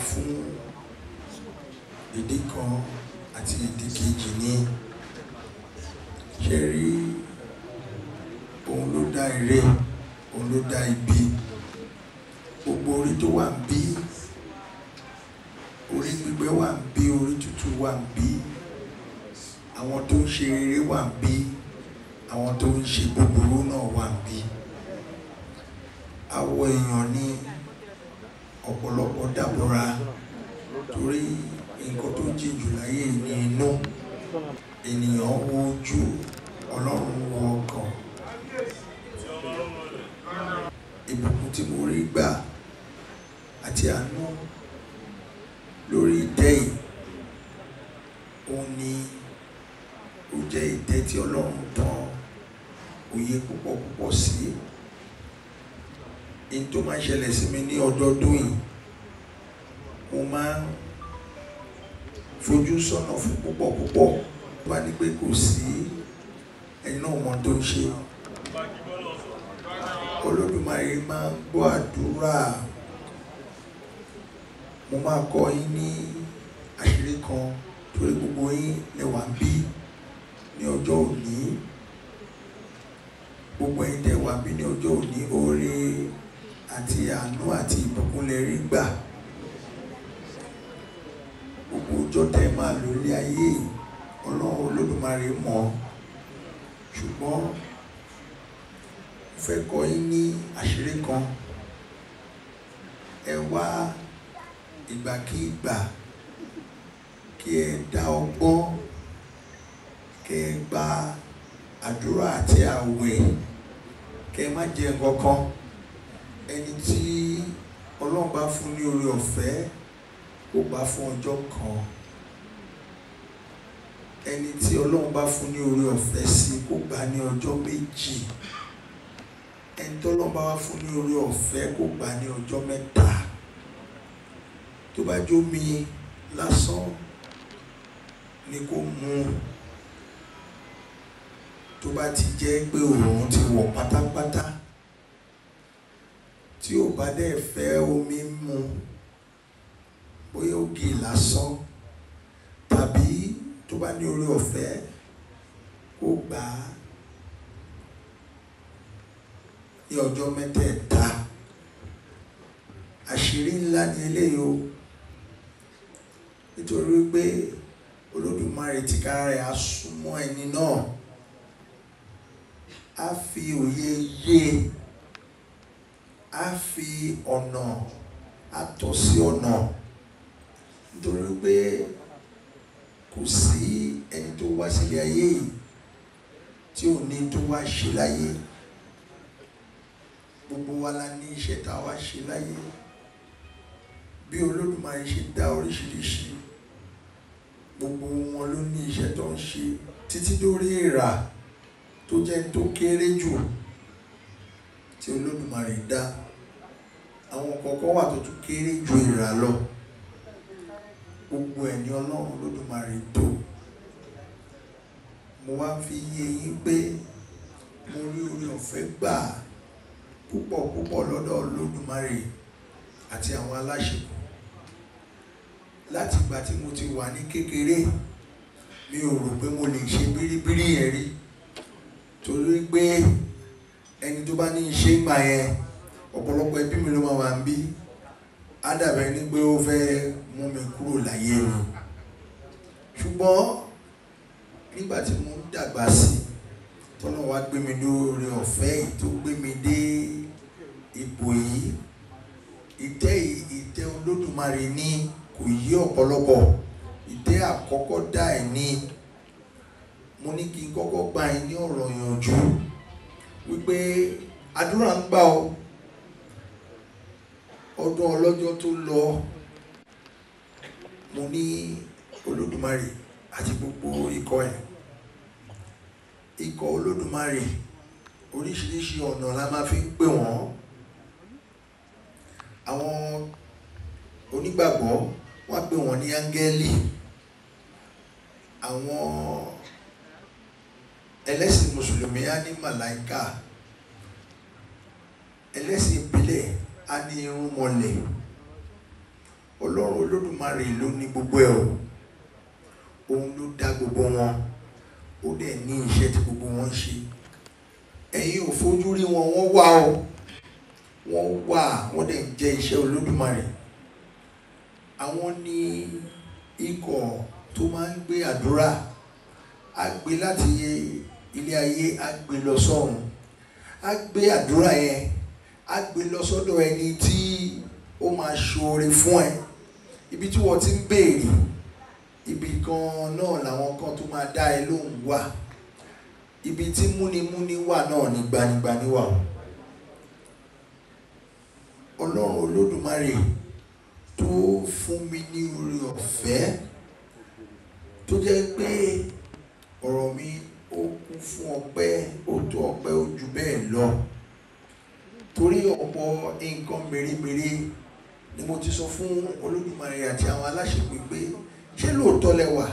fún ìdí kan àti ìdí kejì ní ṣe rí òun ló dá ire òun ló dá ibi gbogbo orí tó wà ń bí orí gbígbẹ wà ń bí orí tútù wà ń bí àwọn tó ń ṣe rere wà ń bí àwọn tó ń ṣe búburú náà wà ń bí àwọ̀ èèyàn ní ọ̀pọ̀lọpọ̀ dàbọ̀ra torí nǹkan tó jìn jù láyé ní inú ènìyàn wo ojú Ọlọ́run wo ọkàn ìbùkún tí mo rí gbà àti àánú lórí ìtẹ́ yìí òun ni ó jẹ́ ìtẹ́ tí Ọlọ́run tàn òye púpọ̀ sí in tó máa ṣẹlẹ̀ sí mi ní ọdọọdún yìí mo máa ń fojú sọ́nà fún púpọ̀ wá ní pé kò sí ẹni náà mọ tó ń ṣe Olódùmarè máa ń gbọ́ àdúrà mo máa kọ́ yín ní àṣírí kan torí gbogbo yín lẹ wà bí ní ọjọ́ òní gbogbo yín tẹ́ wà bí ní ọjọ́ òní oore àti àánú àti ìbùkún lẹ rí gbà gbogbo ọjọ́ tẹ́ máa lò lé ayé Ọlọ́run Olódùmarè mọ̀ ṣùgbọ́n mo fẹ́ kọ́ yín ní àṣírí kan ẹ wá ìgbàkígbà kí ẹ dá ọgbọ́n kí ẹ gba àdúrà àti àwẹ̀ kí ẹ má jẹ nǹkankan ẹni tí Ọlọ́run bá fún ní oore ọ̀fẹ́ kó bá fún ọjọ́ kan ẹni tí Ọlọ́run bá fún ní oore ọ̀fẹ́ sí kó gbà ní ọjọ́ méjì ẹni tí Ọlọ́run bá wá fún ní oore ọ̀fẹ́ kó gbà ní ọjọ́ mẹ́ta tó bá jó mi lásán ni kó mu tó bá ti jẹ́ pé òòrùn ti wọ̀ pátápátá tí ò bá dẹ̀ fẹ́ omi mu bóyá ògì lásán tàbí tó bá ní oore ọ̀fẹ́ kó gbà á ní ọjọ́ mẹ́tẹ̀ẹ̀ta àṣírí ńlá ni eléyìí o nítorí pé Olódùmarè tìkára rẹ̀ á súnmọ́ ẹni náà á fi òye yé á fi ọ̀nà á tọ́ sí ọ̀nà nítorí pé kò sí ẹni tó wá sílé ayé yìí tí ò ní tó wá ṣe láyé gbogbo wa la ní iṣẹ́ tá a wá ṣe láyé bí Olódùmarè ṣe dá oríṣiríṣi gbogbo wọn ló ní iṣẹ́ tó ń ṣe títí dórí èèrà tó jẹ́ tó kéré jù tí Olódùmarè dá àwọn kọ̀ọ̀kan wà tó tún kéré ju èèrà lọ gbogbo ẹni Ọlọ́run Olódùmarè tó mo wá fi yé yín pé mo rí oore ọ̀fẹ́ gbà púpọ̀ lọ́dọ̀ Olódùmarè àti àwọn aláṣepọ̀ láti ìgbà tí mo ti wà ní kékeré mi ò rò pé mo lè ṣe bíríbírí yẹn rí torí pé ẹni tó bá ní iṣẹ́ gbà yẹn ọ̀pọ̀lọpọ̀ ẹbí mi ló máa wà ń bí á dàbẹ̀ ní pé ó fẹ́ mú mi kúrò láyé ni ṣùgbọ́n nígbà tí mo ń dàgbà sí tọ́nà wá gbé mi lóore ọ̀fẹ́ yìí tó gbé mi dé ipò yìí ìtẹ́ Olódùmarè ní kò yí ọ̀pọ̀lọpọ̀ ìtẹ́ àkọ́kọ́ dá ẹ̀ ní mo ní kí n kọ́kọ́ gbà yín ní ọ̀rọ̀ ìyànjú wípé àdúrà ń gbà ọ́ ọdún ọlọ́jọ́ tó lọ mo ní Olódùmarè àti gbogbo ikọ̀ Olódùmarè oríṣiríṣi ọ̀nà la máa fi ń pè wọ́n àwọn onígbàgbọ́ wọ́n pè wọ́n ní áńgẹ́lì àwọn ẹlẹ́sìn mùsùlùmí á ní màláíkà ẹlẹ́sìn ìbílẹ̀ á ní irúnmọlẹ̀ Ọlọ́run Olódùmarè ló ní gbogbo ẹ̀ o, òun ló dá gbogbo wọn, ó dẹ̀ ní iṣẹ́ tí gbogbo wọn ṣe. Ẹ̀yin ò fojú rí wọn, wọ́n wà o, wọ́n wà, wọ́n dẹ̀ ń jẹ́ iṣẹ́ Olódùmarè. Àwọn ní ikọ̀ tó máa ń gbé àdúrà, á gbé láti ilé ayé, á gbé lọ sọ́run, á gbé àdúrà yẹn, á gbé lọ sọ́dọ̀ ẹni tí ó máa ṣoore fún ẹ. Ibi tí wọ́n ti ń béèrè, ibi kan náà làwọn kan tó máa dá ẹ lóhùn wà. Ibi tí múnimúni wà náà ni gbanigbani wà. Ọlọ́run Olódùmarè tó fún mi ní oore ọ̀fẹ́, tó jẹ́ pé ọ̀rọ̀ mi ó kún fún ọpẹ́, ó tó ọpẹ́ ó jù bẹ́ẹ̀ lọ. Torí ọ̀pọ̀ nǹkan mèremère ni mo ti sọ fún Olódùmarè àti àwọn aláṣepé pé ṣé lóòótọ́ lẹ wà?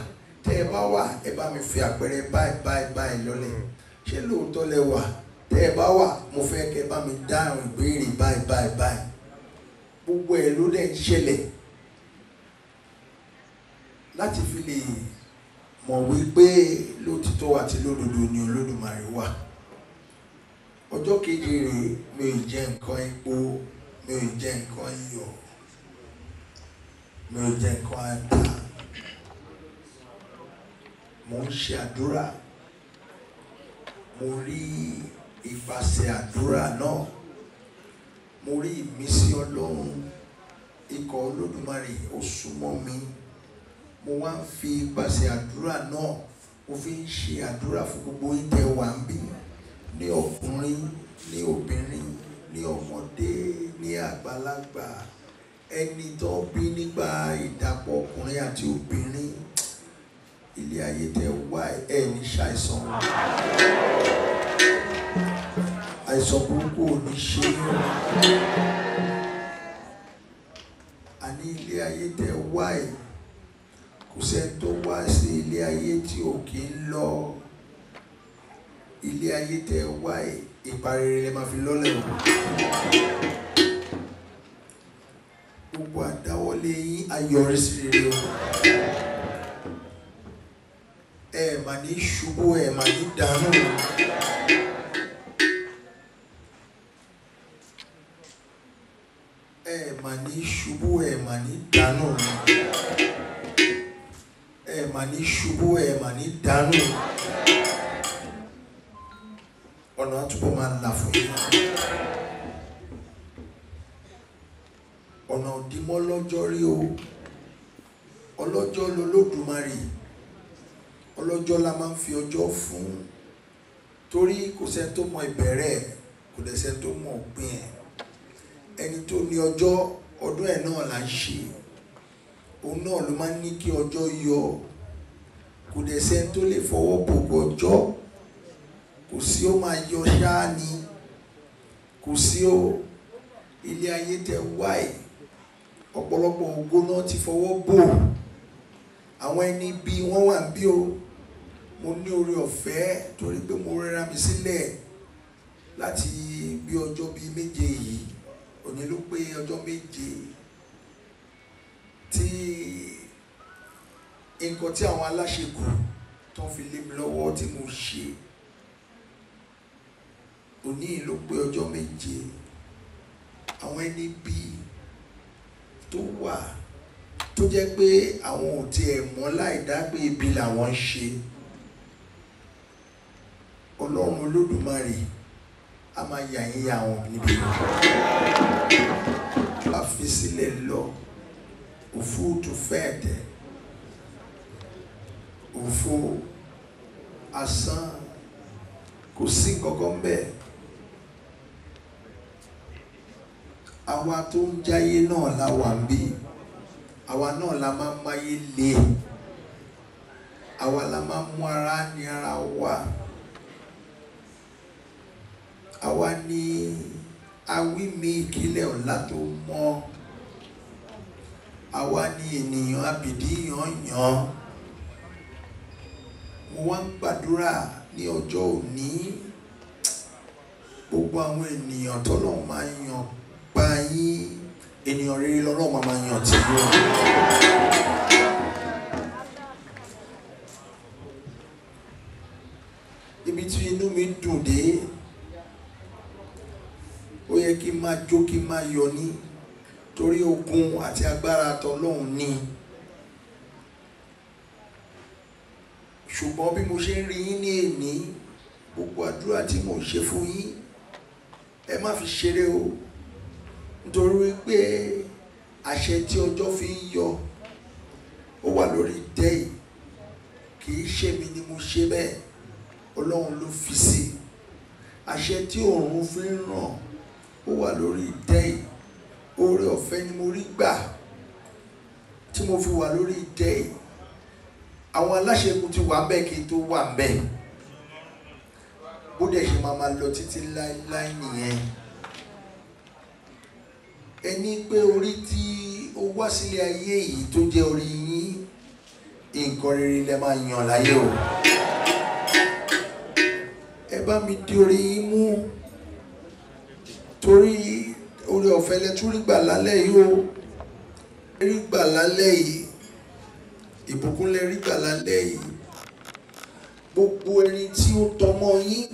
Tẹ́ ẹ bá wà, ẹ bá mi fi àpẹẹrẹ báyìí lọ́lẹ̀. Ṣé lóòótọ́ lẹ wà? Tẹ́ ẹ bá wà, mo fẹ́ kẹ́ bá mi dáhùn ìbéèrè báyìí. Gbogbo ẹ̀ ló dẹ̀ ń ṣẹlẹ̀ láti fi lè mọ̀ wípé lótìtọ́ àti lódodo ni Olódùmarè wà. Ọjọ́ keje rèé, mi ò jẹ nǹkan epo, mi ò jẹ nǹkan iyọ̀, mi ò jẹ nǹkan ata. Mo ń ṣe àdúrà, mo rí ìpàṣẹ àdúrà náà, mo rí ìmísí Ọlọ́run, ikọ̀ Olódùmarè ó súnmọ́ mi. Mo wá ń fi ìpàṣẹ àdúrà náà, mo fi ń ṣe àdúrà fún gbogbo ìtẹ̀ wà ń bí, ní ọkùnrin, ní obìnrin, ní ọmọdé, ní àgbàlagbà, ẹni tó bí nígbà ìdàpọ̀ ọkùnrin àti obìnrin. Ilé ayé tẹ́ wá ẹ̀ ní ṣàìsàn, àìsàn burúkú ò ní ṣe é. Àní ilé ayé tẹ́ wá ẹ̀, kò sẹ́ni tó wá sí ilé ayé tí ò kí ń lọ. Ilé ayé tẹ́ wá ẹ̀, ìparere lè máa fi lọ́lẹ̀ o. Gbogbo àdáwọ́lé yín ayọ̀rísí rere o. Ẹ mà ní ṣubú, ẹ mà ní dànù. Ẹ mà ní ṣubú, ẹ mà ní dànù. Ẹ mà ní ṣubú, ẹ mà ní dànù. Ọ̀nà àtúbọ̀ máa là fún yín. Ọ̀nà òdìmọ́ lọ́jọ́ rí o. Ọlọ́jọ́ lolódùmarè. Ọlọ́jọ́ la máa ń fi ọjọ́ fún. Torí kò sẹ́ni tó mọ ìbẹ̀rẹ̀, kò dẹ̀ sẹ́ni tó mọ òpin ẹ̀. Ẹni tó ní ọjọ́, ọdún ẹ̀ náà là ń ṣe. Òun náà ló máa ń ní kí ọjọ́ yọ. Kò dẹ̀ sẹ́ni tó lè fọwọ́ bògo ọjọ́. Kò sí ó máa yọ ṣáá ni. Kò sí ó. Ilé ayé tẹ́ wá ẹ̀, ọ̀pọ̀lọpọ̀ ògo náà ti fọwọ́ bò. Àwọn ẹni bí wọ́n wà bí o. Mo ní oore ọ̀fẹ́ torí pé mo rẹ́ra mi sílẹ̀ láti bí ọjọ́ bí méje yìí. Òní ló pé ọjọ́ méje tí nǹkan tí àwọn aláṣekù tó fi lé mi lọ́wọ́ tí mo ṣe. Òní ló pé ọjọ́ méje. Àwọn ẹni bí tó wà tó jẹ́ pé àwọn ò tiẹ̀ mọ̀ láìdá pé ibi làwọn ń ṣe. Ọlọ́run Olódùmarè a máa yà yín yà wọ́n níbi. A fi sílẹ̀ lọ, òfúùtù fẹ́ẹ̀tẹ̀, òfò asán, kò sí kankan bẹ́ẹ̀. Àwa tó ń jáyé náà la wà ń bí. Àwa náà la máa ń máyé le. Àwa la máa ń mú ara ní ara wa. Àwa ni awí mi ìkílẹ̀ ọ̀la tó mọ́. Àwa ni ènìyàn abìdí yànyàn. Mo wá ń gbàdúrà ní ọjọ́ òní. Gbogbo àwọn ènìyàn tọ́lọ́run máa yàn pa yín ènìyàn rere lọ́lọ́run máa yàn tí yóò. Ibi tí inú mi dùn dé ó yẹ kí n máa jó kí n máa yọ̀ ní torí ogun àti agbára t'Ọlọ́run ní. Ṣùgbọ́n bí mo ṣe ń rí yín ní èní, gbogbo àdúrà tí mo ń ṣe fún yín ẹ má fi ṣeré o, nítorí pé àṣẹ tí ọjọ́ fi ń yọ ó wà lórí ìtẹ́ yìí. Kì í ṣe mi ni mo ṣe bẹ́ẹ̀, Ọlọ́run ló fi sí. Àṣẹ tí òòrùn fi ń ràn ó wà lórí ìtẹ́ yìí. Oore ọ̀fẹ́ ni mo rí gbà tí mo fi wà lórí ìtẹ́ yìí. Àwọn aláṣẹ́gun ti wà ńbẹ̀ kí n tó wà ńbẹ̀. Bó dẹ̀ ṣe máa lọ títí láéláé nìyẹn. Ẹni pé orí tí ó wá sílé ayé yìí tó jẹ́ orí yín, nǹkan rere lẹ máa yàn láyé o. Ẹ bá mi di orí yín mú, torí oore ọ̀fẹ́ lẹ tún rí gbà lálẹ́ yìí o. Rí gbà lálẹ́ yìí, ìbùkún lẹ rí gbà lálẹ́ yìí. Gbogbo ẹni tí ó tọmọ yín,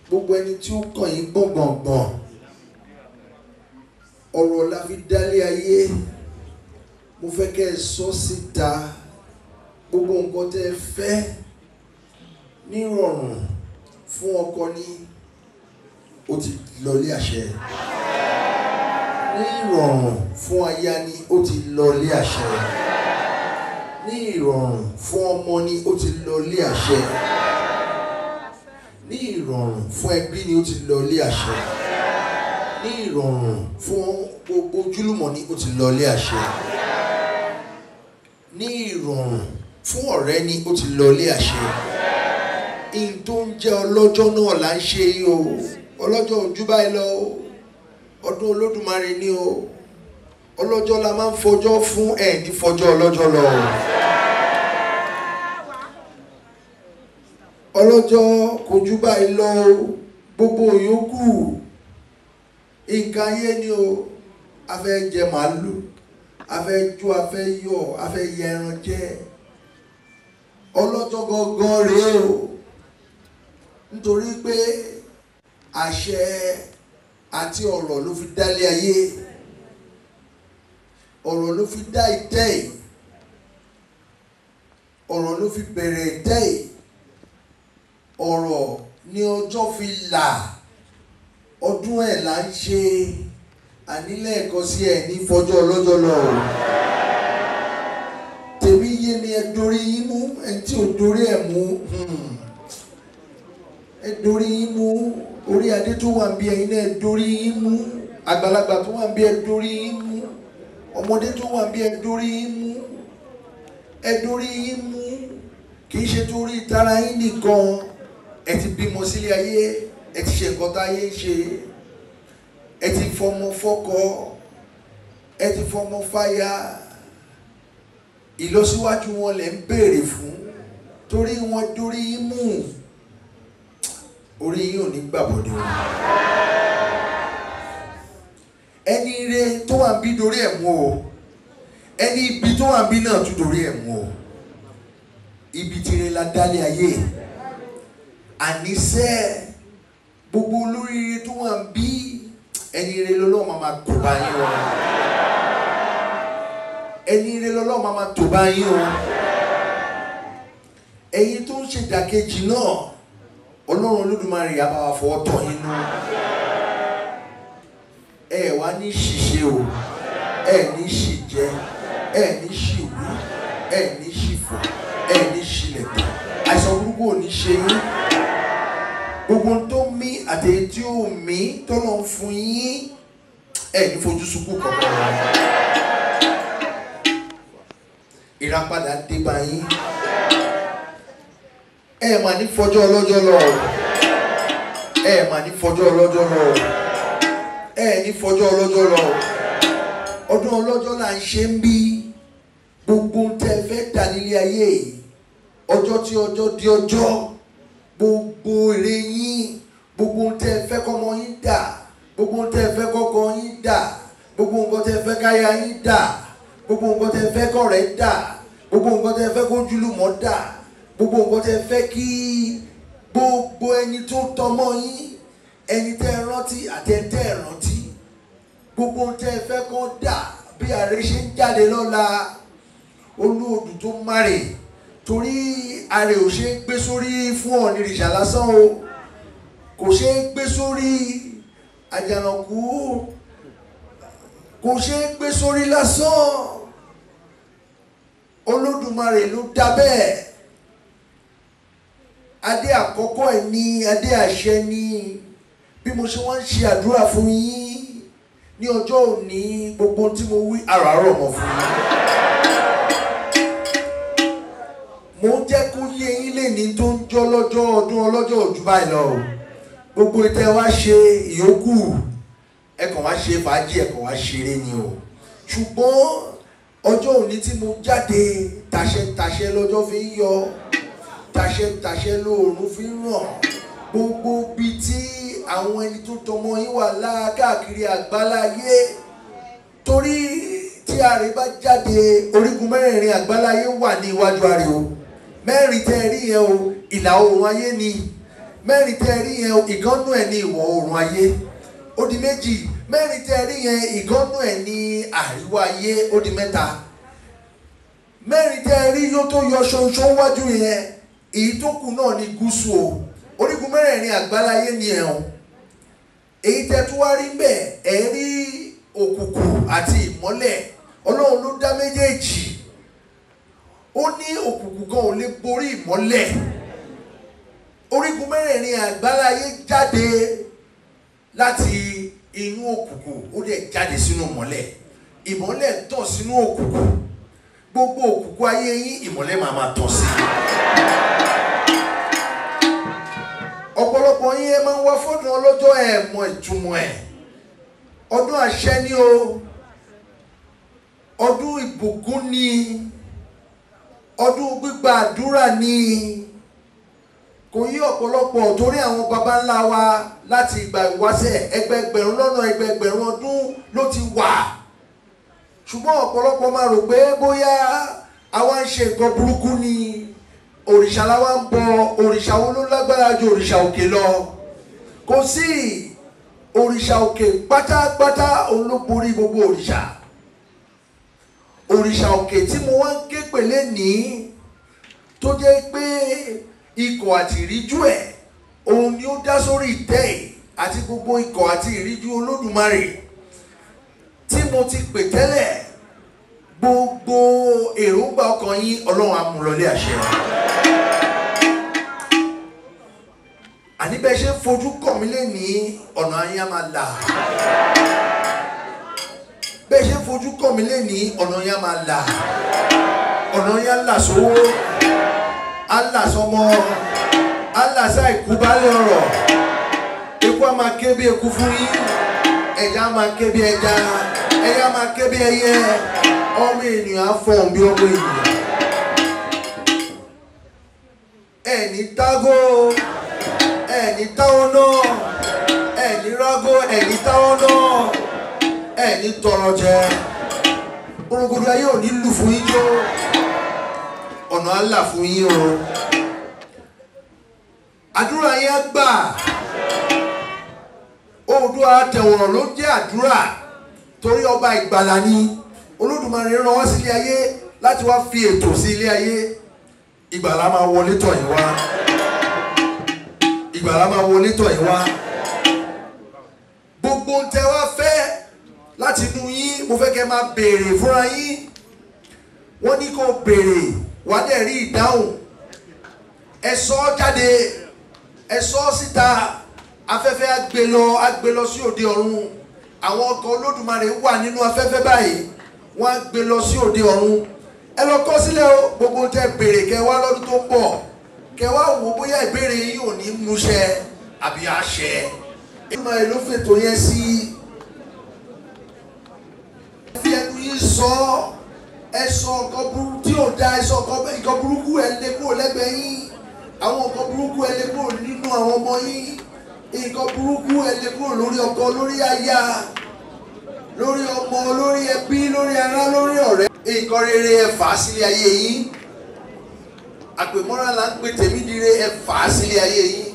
gbogbo ẹni tí ó kàn yín gbọ̀ngbọ̀ngbọ̀n, ọ̀rọ̀ la fi dálé ayé. Mo fẹ́ kẹ́ ẹ sọ síta gbogbo nǹkan tẹ́ ẹ fẹ́ ní ìrọ̀rùn fún ọkọ ní ó ti lọlé àṣẹ. Ní ìrọ̀rùn fún aya ní ó ti lọlé àṣẹ. Ní ìrọ̀rùn fún ọmọ ní ó ti lọlé àṣẹ. Ní ìrọ̀rùn fún ẹbí ní ó ti lọlé àṣẹ. Ní ìrọ̀rùn fún gbogbo ojúlùmọ̀ ní ó ti lọlé àṣẹ. Ní ìrọ̀rùn fún ọ̀rẹ́ ní ó ti lọlé àṣẹ. In tó ń jẹ́ ọlọ́jọ́ náà là ń ṣe yìí o. Ọlọ́jọ́ ojú báyìí lọ o. Ọdún Olódùmarè ni o. Ọlọ́jọ́ la máa ń fọjọ́ fún ẹ̀ ní fọjọ́ ọlọ́jọ́ lọ. Ọlọ́jọ́ kò jú báyìí lọ o. Gbogbo yòókù nǹkan ayé ni o. A fẹ́ jẹ màálù, a fẹ́ jó, a fẹ́ yọ̀, a fẹ́ yẹ ẹran jẹ. Ọlọ́jọ́ gangan rèé o. Nítorí pé àṣẹ àti ọ̀rọ̀ ló fi dálé ayé. Ọ̀rọ̀ ló fi dá ìtẹ́ yìí. Ọ̀rọ̀ ló fi bẹ̀rẹ̀ ìtẹ́ yìí. Ọ̀rọ̀ ni ọjọ́ fi là. Ọdún ẹ̀ là ń ṣe. Ànílẹ̀ ẹ̀kọ́ sí ẹ̀ ní fọjọ́ ọlọ́jọ́ lọ. Tèmi yé mi, ẹ dorí yín mú. Ẹ tí ò dorí ẹ̀ mú. Ẹ dorí yín mú. Orí adé tó wà ń bí ẹ̀yin náà ẹ dorí yín mú. Àgbàlagbà tó wà ń bí ẹ dorí yín mú. Ọmọdé tó wà ń bí ẹ dorí yín mú. Ẹ dorí yín mú. Kì í ṣe torí ìtara yín nìkan. Ẹ ti bímọ sílé ayé. Ẹ ti ṣe nǹkan táyé ń ṣe. Ẹ ti fọmọ fọ́kọ. Ẹ ti fọmọ fáya. Ìlọsíwájú wọn lẹ ń béèrè fún. Torí wọn dorí yín mú. Orí yín ò ní gbàbọ̀dé wọn. Ẹni ire tó wà ń bí dorí ẹ̀ mú o. Ẹni ibi tó wà ń bí náà tún dorí ẹ̀ mú o. Ibi tire la dálé ayé. Àníṣe gbogbo olóríire tó wà ń bí ẹni ire lọ́lọ́run máa tó bá yín o. Ẹni ire lọ́lọ́run máa tó bá yín o. Ẹ̀yin tó ń ṣèdàkejì náà, Ọlọ́run Olódùmarè á bá wa fọwọ́ tọ́ yín nú. Ẹ wá ní ṣìṣe o. Ẹ ní ṣìjẹ. Ẹ ní ṣìwí. Ẹ ní ṣìfọ̀. Ẹ ní ṣìlẹ̀tẹ̀. Àìsàn burúkú ò ní ṣe yín. Gbogbo tó mí àtẹ̀yẹ tí ó mí tọ́lọ́ ń fún yín, ẹ ní fojú sunkún kankan. Ìràpadà dé bá yín. Ẹ mà ní fọjọ́ ọlọ́jọ́ lọ. Ẹ mà ní fọjọ́ ọlọ́jọ́ lọ. Ẹ ní fọjọ́ ọlọ́jọ́ lọ. Ọdún ọlọ́jọ́ là ń ṣe ń bí. Gbogbo tẹ́ fẹ́ dà nílé ayé yìí. Ọjọ́ tí ọjọ́ di ọjọ́. Gbogbo èrè yín. Gbogbo tẹ́ fẹ́ kọ́mọ yín dà. Gbogbo tẹ́ fẹ́ kọ́kọ́ yín dà. gbogbo nǹkan tẹ́ fẹ́ káyà yín dà, gbogbo nǹkan tẹ́ fẹ́ kọ̀rẹ́ dà, gbogbo nǹkan tẹ́ fẹ́ kójúlùmọ̀ dà, gbogbo nǹkan tẹ́ fẹ́ kí gbogbo ẹni tó tọmọ yín, ẹni tẹ́ rántí àtẹ̀tẹ̀ rántí, gbogbo tẹ́ fẹ́ kọ́ dà bí ààrẹ ṣe ń jáde lọ́la Olúodù tó márè, torí ààrẹ ò ṣe é gbé sórí fún Ọ̀nìrìṣà lásán o, kò ṣe é gbé sórí Àjànàkú, kò ṣe é gbé sórí lásán. Olódùmarè ló dá bẹ́ẹ̀. Adé àkọ́kọ́ ẹ̀ ní adé àṣẹ ní. Bí mo ṣe wá ń ṣe àdúrà fún yín ní ọjọ́ òní, gbogbo tí mo wí àràárọ̀ mọ̀ fún yín. Mo ń jẹ́ kó yé yín lẹ́ni tó ń jọ́ lọ́jọ́ ọdún ọlọ́jọ́ ojú báyìí lọ. Gbogbo ìtẹ́ wá ṣe ìyókù, ẹ kàn wá ṣe fàájì, ẹ kàn wá ṣeré ni o. Ṣùgbọ́n ọjọ́ òní tí mo jáde, tàṣẹ lọ́jọ́ fi ń yọ, tàṣẹ lóòrùn fi ń ràn. Gbogbo bí tí àwọn ẹni tó tọmọ yín wà káàkiri àgbáláyé, torí tí ààrẹ bá jáde, orígun mẹ́rẹ̀ẹ̀rin àgbáláyé wà ní iwájú ààrẹ o. Mẹ́rin tẹ́ rí yẹn o, ìlà oòrùn ayé ni. Mẹ́rin tẹ́ rí yẹn o, ìgànnú ẹ̀ ní ìwọ̀ oòrùn ayé. Ó di méjì. Mẹ́rin tẹ́ rí yẹn, ìgànnú ẹ̀ ní àríwá ayé. Ó di mẹ́ta. Mẹ́rin tẹ́ rí yóò tó yọ ṣoṣo wájú yẹn, èyí tó kù náà ní gúúsù o. Orígun mẹ́rẹ̀ẹ̀rin àgbáláyé ni ẹ̀hún. Èyí tẹ́ tó wá rí bẹ́ẹ̀, ẹ̀ rí òkùnkùn àti ìmọ́lẹ̀. Ọlọ́run ló dá méjèèjì. Ó ní òkùnkùn kan ò lè borí ìmọ́lẹ̀. Orígun mẹ́rẹ̀ẹ̀rin àgbáláyé jáde láti inú òkùnkùn, ó dẹ̀ jáde sínú ìmọ́lẹ̀. Ìmọ́lẹ̀ tàn sínú òkùnkùn. Gbogbo òkùnkùn ayé yín, ìmọ́lẹ̀ máa tàn sí. Ọ̀pọ̀lọpọ̀ yín ẹ máa ń wá fọ́dún ọlọ́jọ́ ẹ̀ mọ̀ ìtumọ̀ ẹ̀. Ọdún àṣẹ ni o, ọdún ìbùkún ni, ọdún gbígba àdúrà ni. Kò yí ọ̀pọ̀lọpọ̀ torí àwọn baba ńlá wa láti ìgbà ìwáṣẹ̀ ẹgbẹgbẹ̀rún lọ́nà ẹgbẹgbẹ̀rún ọdún ló ti wà. Ṣùgbọ́n ọ̀pọ̀lọpọ̀ máa rò pé bóyá àwa ń ṣe nǹkan burúkú ni, òrìṣà la wá ń bọ, òrìṣà wo ló lágbára ju òrìṣà òkè lọ? Kò sí. Òrìṣà òkè pátápátá òun ló borí gbogbo òrìṣà. Òrìṣà òkè tí mo wá ń ké pèlé ní, tó jẹ́ pé ikọ̀ àti ìríjú ẹ̀ òun ni ó dá sórí ìtẹ́ àti gbogbo ikọ̀ àti ìríjú Olódùmarè tí mo ti pè tẹ́lẹ̀, gbogbo èròǹgbà ọkàn yín Ọlọ́run á mú lọlé àṣẹ. Àní bẹ́ẹ̀ ṣe ń fojú kàn mí lénìí, ọ̀nà ayé á máa là. Bẹ́ẹ̀ ṣe ń fojú kàn mí lénìí, ọ̀nà ayé á máa là. Ọ̀nà ayé á là sówó, á là sọmọ, á là sá ìkú balẹ̀ ọ̀rọ̀. Eku á máa ké bí eku fún yín, ẹja á máa ké bí ẹja, ẹyẹ á máa ké bí ẹyẹ, ọmọ ènìyàn á fọ̀hún bí ọmọ ènìyàn. Ẹni tágó, ẹni táwọn náà, ẹni rágó, ẹni táwọn náà, ẹni tọrọ jẹ. Orogodo ayé ò ní lù fún yín jó, ọ̀nà á là fún yín o. Àdúrà yín á gbà. Oòduà Àtẹ̀wọ̀rọ̀ ló jẹ́ àdúrà, torí ọba ìgbàlà ni. Olódùmarè rán wá sílé ayé láti wá fi ètò sí ilé ayé. Ìgbàlà máa wọlé tọ̀ yín wá. Ìgbàlà máa wọlé tọ̀ yín wá. Gbogbo ń tẹ́ wá fẹ́ láti inú yín, mo fẹ́ kẹ́ máa béèrè fúnra yín. Wọ́n ní kó béèrè, wá dẹ̀ rí ìdáhùn. Ẹ sọ jáde, ẹ sọ síta. Afẹ́fẹ́ á gbé lọ sí òde ọ̀run. Àwọn ọkọ̀ Olódùmarè wà nínú afẹ́fẹ́ báyìí, wọ́n á gbé lọ sí òde ọ̀run. Ẹ lọ kọ sílẹ̀ o, gbogbo tẹ́ béèrè kẹ́ wá lọ́dún tó ń bọ̀. Kẹ́ wá wò bóyá ìbéèrè yìí ò ní múṣẹ àbí àṣẹ. Ìmọ̀ ẹ̀ ló fètò yẹn sí. Ẹ fi ẹnu yín sọ, ẹ sọ nǹkan burúkú tí ò da, ẹ sọ nǹkan burúkú ẹ lé kúrò lẹ́gbẹ̀ẹ́ yín. Àwọn nǹkan burúkú ẹ lé kúrò nínú àwọn ọmọ yín. Nǹkan burúkú ẹ lé kúrò lórí ọkọ, lórí aya, lórí ọmọ, lórí ẹbí, lórí ará, lórí ọ̀rẹ́. Nǹkan rere ẹ fà á sílé ayé yín. Àpèmọ́ra là ń pè Tèmídire, ẹ fà á sílé ayé yín.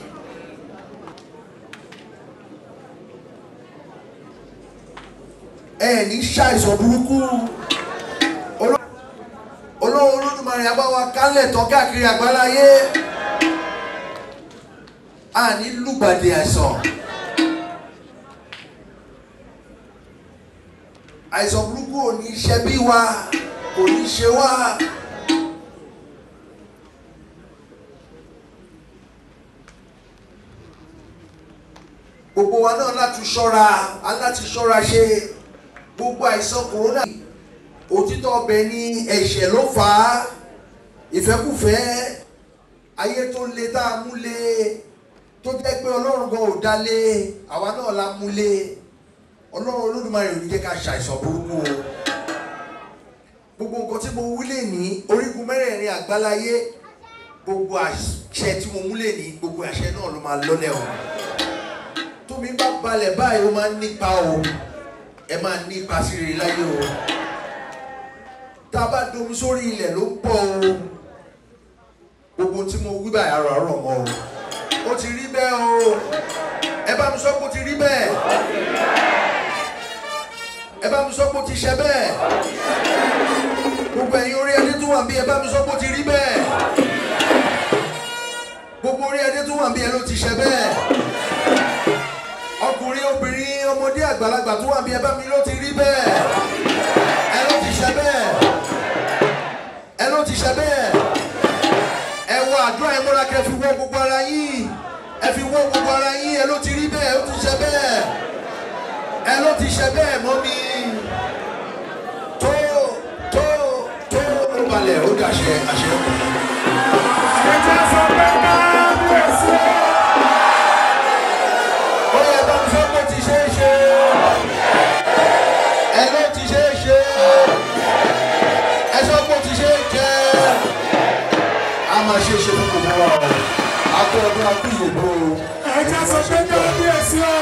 Ẹ ní ṣàìsàn burúkú. Ọlọ́run Olódùmarè á bá wa kálẹ̀ tán káàkiri àgbáláyé. A ní lùgbàdì àìsàn. Àìsàn burúkú ò ní ṣe bí wa, kò ní ṣe wá. Gbogbo wa náà láti ṣọ́ra ṣe gbogbo àìsàn kòrónà. Òtítọ́ ọbẹ̀ ni ẹ̀ṣẹ̀ ló fà á. Ìfẹ́kùfẹ́ ayé tó le tá a mú lé, tó jẹ́ pé Ọlọ́run gan ò dá lé, àwa náà la mú lé. Ọlọ́run Olódùmarè ò ní jẹ́ ká ṣàìsàn burúkú o. Gbogbo nǹkan tí mo wí lè ní orígun mẹ́rẹ̀ẹ̀rin àgbáláyé, gbogbo àṣẹ tí mo mú lè ní, gbogbo àṣẹ náà ló máa lọ́lẹ̀ o. Tómi bá balẹ̀ báyìí ó máa ń nípa o. Ẹ máa nípa sí rere láyé o. Tá a bá domi sórí ilẹ̀ ló ń pọ̀ o. Gbogbo tí mo wí báyìí àrọ̀ àrọ̀ mọ́ o. Ó ti rí bẹ́ẹ̀ o. Ẹ bá mi sọ pé ó ti rí bẹ́ẹ̀. Ẹ bá mi sọ pé ó ti ṣe bẹ́ẹ̀. Gbogbo ẹ̀yin orí adé tó wà bí ẹ bá mi sọ pé ó ti rí bẹ́ẹ̀. Gbogbo orí adé tó wà bí ẹ ló ti ṣe bẹ́ẹ̀. Ọkùnrin, obìnrin, ọmọdé, àgbàlagbà tó wà bí ẹ bá mi ló ti rí bẹ́ẹ̀. Ẹ ló ti ṣe bẹ́ẹ̀. Ẹ ló ti ṣe bẹ́ẹ̀. Ẹ wọ àdúrà ẹ múra kẹ́ fi wọ́ gbogbo ara yín. Ẹ fi wọ́ gbogbo ara yín. Ẹ ló ti rí bẹ́ẹ̀. Ó ti ṣe bẹ́ẹ̀. Ẹ ló ti ṣe bẹ́ẹ̀ mọ́ mi. Tó ó balẹ̀ ó dàṣẹ àṣẹ. Ẹ̀jẹ̀ sọ pé kábíyèsí. Ó yẹ bá mi sọ pé ó ti ṣe é ṣe. Ẹ ló ti ṣe é ṣe. Ẹ sọ pé ó ti ṣe é jẹ. A máa ṣe é ṣe fún gbogbo wa o. A kó ọdún, a kú ìyòbó o. Ẹ̀jẹ̀ sọ pé kábíyèsí o.